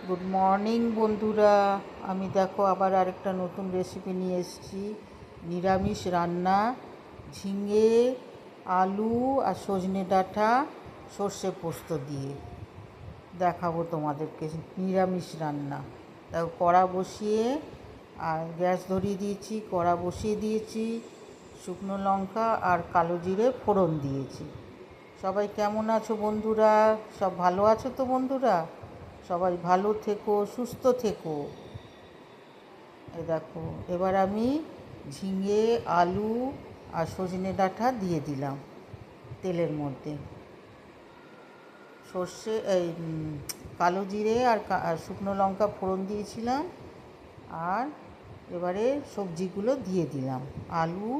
Good morning বন্ধুরা। আমি দেখো আবার আরেকটা নতুন রেসিপি নিয়ে এসেছি। নিরামিষ রান্না, ঝিঙে, আলু আর সজনে ডাঁটা সর্ষে পোস্ত দিয়ে দেখাবো তোমাদেরকে। নিরামিষ রান্না। দেখো কড়া বসিয়ে আর গ্যাস ধরিয়ে দিয়েছি, কড়া বসিয়ে দিয়েছি, শুকনো লঙ্কা আর কালো জিরে ফোড়ন দিয়েছি। সবাই কেমন আছো বন্ধুরা? সব ভালো আছো তো বন্ধুরা? সবাই ভালো থেকো, সুস্থ থেকো। এই দেখো, এবার আমি ঝিঙে, আলু আর সজনে ডাঁটা দিয়ে দিলাম তেলের মধ্যে। সর্ষে কালো জিরে আর শুকনো লঙ্কা ফোড়ন দিয়েছিলাম। আর এবারে সবজিগুলো দিয়ে দিলাম, আলু,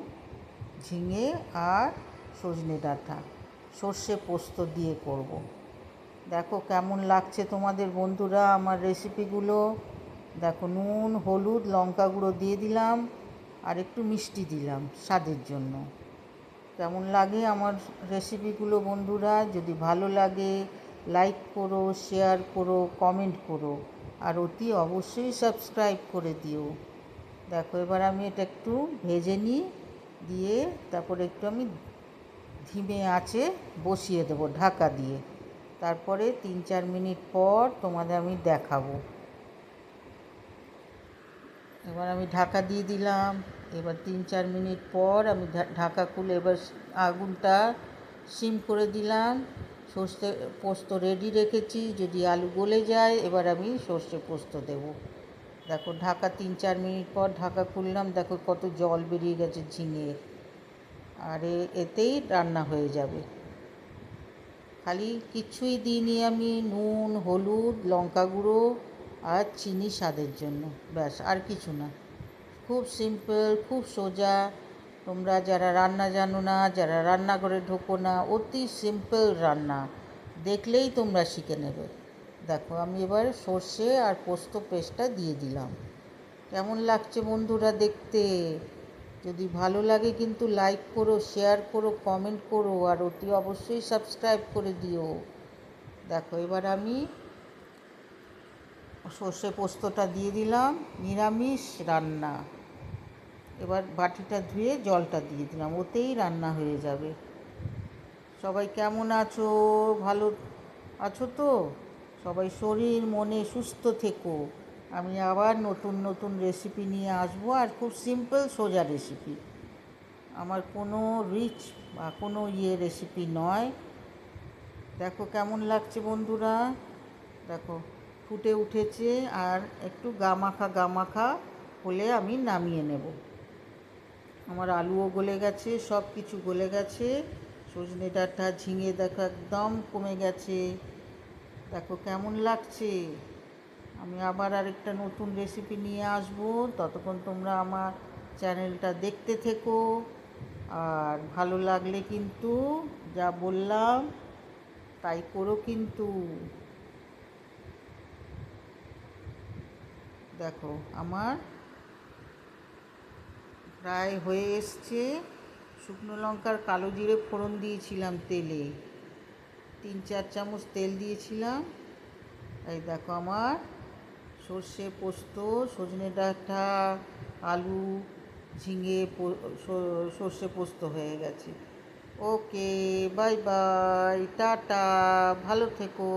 ঝিঙে আর সজনে ডাঁটা সর্ষে পোস্ত দিয়ে করব। দেখো কেমন লাগছে তোমাদের বন্ধুরা আমার রেসিপিগুলো। দেখো নুন, হলুদ, লঙ্কা গুঁড়ো দিয়ে দিলাম আর একটু মিষ্টি দিলাম স্বাদের জন্য। কেমন লাগে আমার রেসিপিগুলো বন্ধুরা? যদি ভালো লাগে লাইক করো, শেয়ার করো, কমেন্ট করো আর অতি অবশ্যই সাবস্ক্রাইব করে দিও। দেখো এবার আমি এটা একটু ভেজে নিই, দিয়ে তারপরে একটু আমি ধিমে আঁচে বসিয়ে দেবো ঢাকা দিয়ে। তারপরে 3-4 মিনিট পর তোমাদের আমি দেখাবো। এবার আমি ঢাকা দিয়ে দিলাম। এবার 3-4 মিনিট পর আমি ঢাকা খুলে এবার আগুনটা সিম করে দিলাম। সর্ষে পোস্ত রেডি রেখেছি, যদি আলু গলে যায় এবার আমি সর্ষে পোস্ত দেব। দেখো ঢাকা 3-4 মিনিট পর ঢাকা খুললাম, দেখো কত জল বেরিয়ে গেছে ঝিঙের। আর এতেই রান্না হয়ে যাবে। খালি কিছুই দিইনি আমি, নুন, হলুদ, লঙ্কা গুঁড়ো আর চিনি স্বাদের জন্য, ব্যাস আর কিছু না। খুব সিম্পল, খুব সোজা। তোমরা যারা রান্না জানো না, যারা রান্নাঘরে ঢোকো না, অতি সিম্পল রান্না, দেখলেই তোমরা শিখে নেবে। দেখো আমি এবার সর্ষে আর পোস্ত পেস্টটা দিয়ে দিলাম। কেমন লাগছে বন্ধুরা দেখতে? যদি ভালো লাগে কিন্তু লাইক করো, শেয়ার করো, কমেন্ট করো আর অতি অবশ্যই সাবস্ক্রাইব করে দিও। দেখো এবার আমি সর্ষে পোস্তটা দিয়ে দিলাম, নিরামিষ রান্না। এবার বাটিটা ধুয়ে জলটা দিয়ে দিলাম, ওতেই রান্না হয়ে যাবে। সবাই কেমন আছো? ভালো আছো তো? সবাই শরীর মনে সুস্থ থেকো। আমি আবার নতুন নতুন রেসিপি নিয়ে আসবো, আর খুব সিম্পল সোজা রেসিপি। আমার কোনো রিচ বা কোনো রেসিপি নয়। দেখো কেমন লাগছে বন্ধুরা? দেখো ফুটে উঠেছে, আর একটু গামাখা গামাখা হলে আমি নামিয়ে নেব। আমার আলুও গলে গেছে, সব কিছু গলে গেছে। সজনে ডাঁটা, ঝিঙে দেখো একদম কমে গেছে। দেখো কেমন লাগছে। আমি আবার আরেকটা নতুন রেসিপি নিয়ে আসবো, ততক্ষণ তোমরা আমার চ্যানেলটা দেখতে থেকো। আর ভালো লাগলে কিন্তু যা বললাম তাই করো কিন্তু। দেখো আমার প্রায় হয়ে এসছে। শুকনো লঙ্কার কালো জিরে ফোড়ন দিয়েছিলাম তেলে, 3-4 চামচ তেল দিয়েছিলাম। এই দেখো আমার সর্ষে পোস্ত, সজনে ডাঁটা, আলু, ঝিঙে সর্ষে পোস্ত হয়ে গেছে। ওকে, বাই বাই, টাটা, ভালো থেকো।